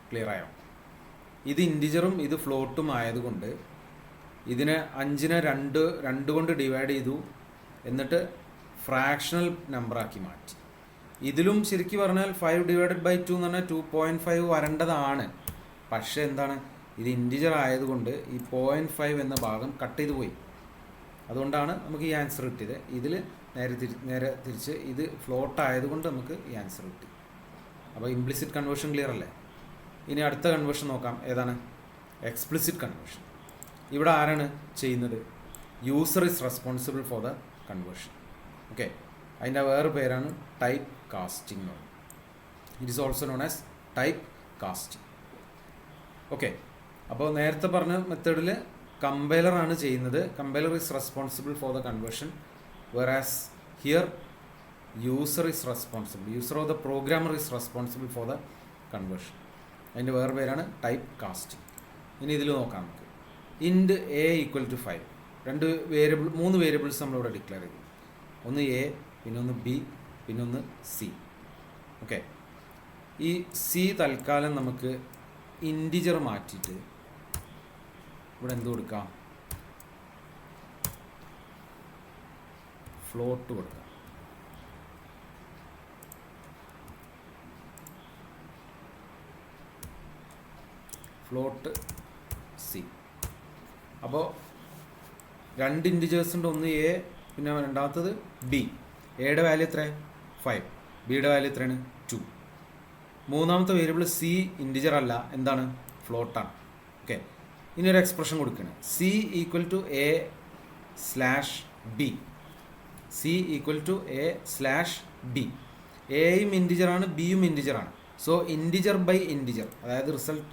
ക്ലിയർ ആയോ? ഇത് ഇൻറ്റിജറും ഇത് ഫ്ലോട്ടും ആയതുകൊണ്ട് ഇതിനെ 5നെ 2 കൊണ്ട് ഡിവൈഡ് ചെയ്തു, എന്നിട്ട് ഫ്രാക്ഷണൽ നമ്പറാക്കി മാറ്റി. ഇതിലും ശരിക്കും പറഞ്ഞാൽ 5 ഡിവൈഡഡ് ബൈ 2 എന്ന് പറഞ്ഞാൽ 2.5 വരേണ്ടതാണ്. പക്ഷേ എന്താണ്, ഇത് ഇൻറ്റിജർ ആയതുകൊണ്ട് ഈ 0.5 എന്ന ഭാഗം കട്ട് ചെയ്ത് പോയി. അതുകൊണ്ടാണ് നമുക്ക് ഈ ആൻസർ കിട്ടിയത്. ഇതിൽ നേരെ തിരിച്ച് ഇത് ഫ്ലോട്ട് ആയതുകൊണ്ട് നമുക്ക് ഈ ആൻസർ കിട്ടി. അപ്പോൾ ഇംപ്ലിസിറ്റ് കൺവേർഷൻ ക്ലിയർ അല്ലേ? ഇനി അടുത്ത കൺവേർഷൻ നോക്കാം. ഏതാണ്? Explicit conversion. ഇവിടെ ആരാണ് ചെയ്യുന്നത്? User is responsible for the conversion. Okay, അതിൻ്റെ വേറെ പേരാണ് ടൈപ്പ് കാസ്റ്റിംഗ് എന്ന് പറയുന്നത്. It is also known as type casting. Okay, അപ്പോൾ നേരത്തെ പറഞ്ഞ മെത്തേഡിൽ കമ്പൈലറാണ് ചെയ്യുന്നത്. Compiler is responsible for the conversion, whereas here user is responsible, user of the programmer is responsible for the conversion. അതിൻ്റെ വേറെ പേരാണ് ടൈപ്പ് കാസ്റ്റിംഗ്. ഇനി ഇതിൽ നോക്കാം നമുക്ക്. ഇൻഡ് എ ഈക്വൽ ടു 5. 3 വേരിയബിൾസ് നമ്മളിവിടെ ഡിക്ലെയർ ചെയ്തു. ഒന്ന് എ, പിന്നെ ഒന്ന് ബി, പിന്നെ ഒന്ന് സി. ഓക്കെ, ഈ സി തൽക്കാലം നമുക്ക് ഇൻറ്റിജർ മാറ്റിയിട്ട് ഇവിടെ എന്ത് കൊടുക്കാം? ഫ്ലോട്ട് കൊടുക്കാം. Float C. അപ്പോൾ 2 ഇൻറ്റിജേഴ്സ് ഉണ്ട്. ഒന്ന് എ, പിന്നെ രണ്ടാമത്തത് ബി. എയുടെ വാല്യൂ എത്ര? 5. ബിയുടെ വാല്യൂ എത്രയാണ്? 2. മൂന്നാമത്തെ വേരിയബിൾ സി ഇൻറ്റിജർ അല്ല, എന്താണ്? ഫ്ലോട്ടാണ്. ഓക്കെ, ഇനി ഒരു എക്സ്പ്രഷൻ കൊടുക്കുകയാണ്. C equal to A slash B. C equal to A slash B. എയും ഇൻറ്റിജറാണ്, ബിയും ഇൻറ്റിജറാണ്. സോ ഇൻറ്റിജർ ബൈ ഇൻറ്റിജർ, അതായത് റിസൾട്ട്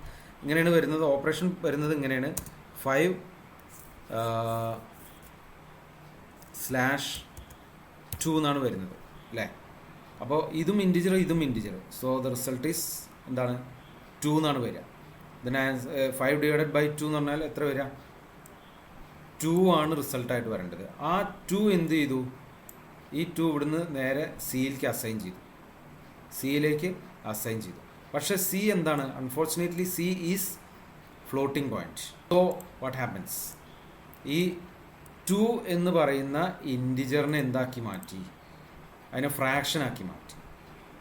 ഇങ്ങനെയാണ് വരുന്നത്. ഓപ്പറേഷൻ വരുന്നത് ഇങ്ങനെയാണ്: 5 സ്ലാഷ് 2 എന്നാണ് വരുന്നത് അല്ലേ? അപ്പോൾ ഇതും ഇൻറ്റിജർ, ഇതും integer. So the result is എന്താണ്? 2 എന്നാണ് വരിക. ഇതിന് 5 ഡിവൈഡഡ് ബൈ 2 എന്ന് പറഞ്ഞാൽ എത്ര വരിക? 2 ആണ് റിസൾട്ടായിട്ട് വരേണ്ടത്. ആ 2 എന്ത് ചെയ്തു? ഈ 2 ഇവിടുന്ന് നേരെ സിയിലേക്ക് അസൈൻ ചെയ്തു. സിയിലേക്ക് അസൈൻ ചെയ്തു. പക്ഷേ സി എന്താണ്? Unfortunately C is floating point. So what happens? ഈ 2 എന്ന് പറയുന്ന ഇൻറ്റിജറിനെ എന്താക്കി മാറ്റി? അതിനെ ഫ്രാക്ഷനാക്കി മാറ്റി.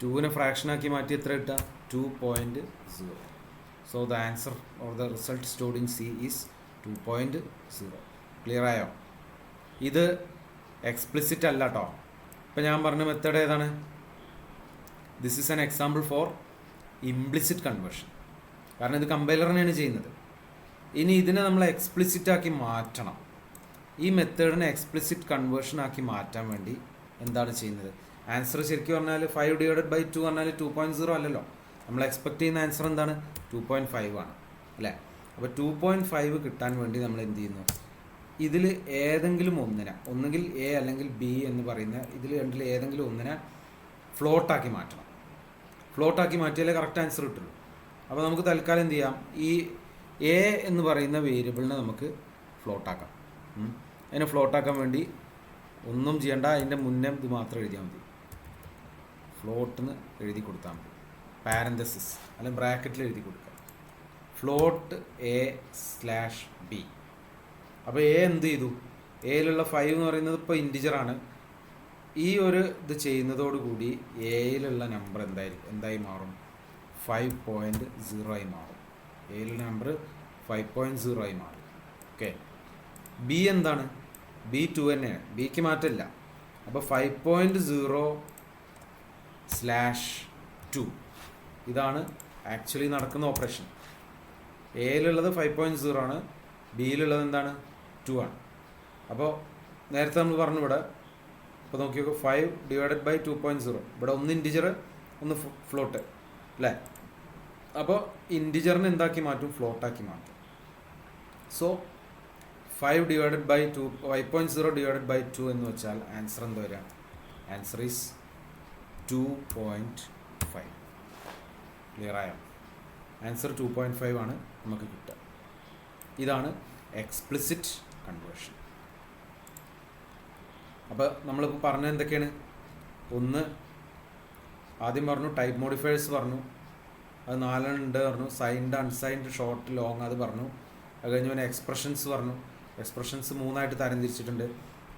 2നെ ഫ്രാക്ഷനാക്കി മാറ്റി എത്ര കിട്ടുക? 2.0. So the answer or the result stored in C is 2.0. Clear ആയോ? ഇത് എക്സ്പ്ലിസിറ്റ് അല്ല കേട്ടോ. ഇപ്പം ഞാൻ പറഞ്ഞ മെത്തേഡ് ഏതാണ്? This is an example for implicit conversion. കാരണം ഇത് കമ്പൈലറിനെയാണ് ചെയ്യുന്നത്. ഇനി ഇതിനെ നമ്മൾ എക്സ്പ്ലിസിറ്റ് ആക്കി മാറ്റണം. ഈ മെത്തേഡിനെ എക്സ്പ്ലിസിറ്റ് കൺവേർഷൻ ആക്കി മാറ്റാൻ വേണ്ടി എന്താണ് ചെയ്യുന്നത്? ആൻസർ ശരിക്കും പറഞ്ഞാൽ 5 ഡിവൈഡഡ് ബൈ 2 പറഞ്ഞാൽ 2.0 അല്ലല്ലോ. നമ്മൾ എക്സ്പെക്ട് ചെയ്യുന്ന ആൻസർ എന്താണ്? 2.5 ആണ് അല്ലേ? അപ്പോൾ 2.5 കിട്ടാൻ വേണ്ടി നമ്മൾ എന്ത് ചെയ്യുന്നു? ഇതിൽ ഏതെങ്കിലും ഒന്നിനെ, ഒന്നുകിൽ എ അല്ലെങ്കിൽ ബി എന്ന് പറയുന്ന ഇതിൽ രണ്ടിൽ ഏതെങ്കിലും ഒന്നിനെ ഫ്ലോട്ടാക്കി മാറ്റണം. ഫ്ലോട്ടാക്കി മാറ്റിയാലേ കറക്റ്റ് ആൻസർ കിട്ടുള്ളൂ. അപ്പോൾ നമുക്ക് തൽക്കാലം എന്ത് ചെയ്യാം? ഈ എ എന്ന് പറയുന്ന വേരിയബിളിനെ നമുക്ക് ഫ്ലോട്ടാക്കാം. അതിനെ ഫ്ലോട്ടാക്കാൻ വേണ്ടി ഒന്നും ചെയ്യേണ്ട, അതിൻ്റെ മുന്നേ ഇത് മാത്രം എഴുതിയാൽ മതി. ഫ്ലോട്ടെന്ന് എഴുതി കൊടുത്താൽ മതി. പാരന്തസിസ് അല്ലെങ്കിൽ ബ്രാക്കറ്റിൽ എഴുതി കൊടുക്കുക. Float A slash B. അപ്പോൾ എ എന്ത് ചെയ്തു? എയിലുള്ള 5 എന്ന് പറയുന്നത് ഇപ്പോൾ ഇൻറ്റിജറാണ്. ഈ ഒരു ഇത് ചെയ്യുന്നതോടുകൂടി എയിലുള്ള നമ്പർ എന്തായി മാറും? 5.0 ആയി മാറും. എയിലുള്ള നമ്പർ 5.0 ആയി മാറും. ഓക്കെ. ബി എന്താണ്? ബി 2 തന്നെയാണ്, ബിക്ക് മാറ്റമില്ല. അപ്പോൾ 5.0/2 ഇതാണ് ആക്ച്വലി നടക്കുന്ന ഓപ്പറേഷൻ. എയിലുള്ളത് 5.0 ആണ്, ബിയിലുള്ളത് എന്താണ്? 2 ആണ്. അപ്പോൾ നേരത്തെ നമ്മൾ പറഞ്ഞു ഇവിടെ, ഇപ്പോൾ നോക്കിയൊക്കെ 5/2.0. ഇവിടെ ഒന്ന് ഇൻറ്റിജർ, ഒന്ന് ഫ്ലോട്ട് അല്ലേ? അപ്പോൾ ഇൻറ്റിജറിനെ എന്താക്കി മാറ്റും? ഫ്ലോട്ടാക്കി മാറ്റും. സോ 5.0/2 എന്ന് വെച്ചാൽ ആൻസർ എന്താ വരിക? Answer is 2.5. ക്ലിയർ ആയോ? ആൻസർ 2.5 ആണ് നമുക്ക് കിട്ടുക. ഇതാണ് എക്സ്പ്ലിസിറ്റ് കൺവേർഷൻ. അപ്പോൾ നമ്മളിപ്പോൾ പറഞ്ഞത് എന്തൊക്കെയാണ്? ഒന്ന്, ആദ്യം പറഞ്ഞു ടൈപ്പ് മോഡിഫയേഴ്സ് പറഞ്ഞു, അത് 4 ഉണ്ട് പറഞ്ഞു. സൈൻഡ്, അൺസൈൻഡ്, ഷോർട്ട്, ലോങ് അത് പറഞ്ഞു. അത് കഴിഞ്ഞ് പിന്നെ എക്സ്പ്രഷൻസ് പറഞ്ഞു. എക്സ്പ്രഷൻസ് 3 തരംതിരിച്ചിട്ടുണ്ട്.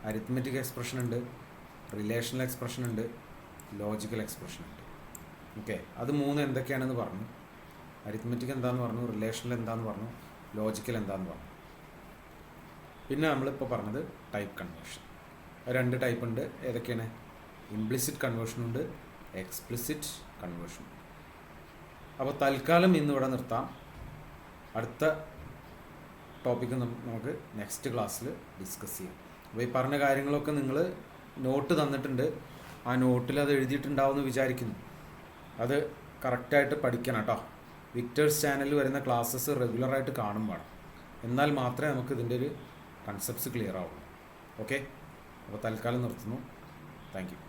അരിത്മെറ്റിക് എക്സ്പ്രഷൻ ഉണ്ട്, റിലേഷണൽ എക്സ്പ്രഷൻ ഉണ്ട്, ലോജിക്കൽ എക്സ്പ്രഷൻ ഉണ്ട്. ഓക്കെ. അത് 3 എന്തൊക്കെയാണെന്ന് പറഞ്ഞു. അരിത്മെറ്റിക് എന്താണെന്ന് പറഞ്ഞു, റിലേഷണൽ എന്താണെന്ന് പറഞ്ഞു, ലോജിക്കൽ എന്താണെന്ന് പറഞ്ഞു. പിന്നെ നമ്മളിപ്പോൾ പറഞ്ഞത് ടൈപ്പ് കൺവേർഷൻ. 2 ടൈപ്പ് ഉണ്ട്. ഏതൊക്കെയാണ്? ഇംപ്ലിസിറ്റ് കൺവേർഷനുണ്ട്, എക്സ്പ്ലിസിറ്റ് കൺവേർഷൻ. അപ്പോൾ തൽക്കാലം ഇന്നിവിടെ നിർത്താം. അടുത്ത ടോപ്പിക്ക് നമുക്ക് നെക്സ്റ്റ് ക്ലാസ്സിൽ ഡിസ്കസ് ചെയ്യാം. അപ്പോൾ ഈ പറഞ്ഞ കാര്യങ്ങളൊക്കെ നിങ്ങൾ നോട്ട് തന്നിട്ടുണ്ട്. ആ നോട്ടിൽ അത് എഴുതിയിട്ടുണ്ടാവുമെന്ന് വിചാരിക്കുന്നു. അത് കറക്റ്റായിട്ട് പഠിക്കണം കേട്ടോ. വിക്ടേഴ്സ് ചാനലിൽ വരുന്ന ക്ലാസ്സസ് റെഗുലറായിട്ട് കാണും വേണം. എന്നാൽ മാത്രമേ നമുക്ക് ഇതിൻ്റെ ഒരു കൺസെപ്റ്റ്സ് ക്ലിയർ ആവുള്ളൂ. ഓക്കെ. അപ്പോൾ തൽക്കാലം നിർത്തുന്നു. Thank you.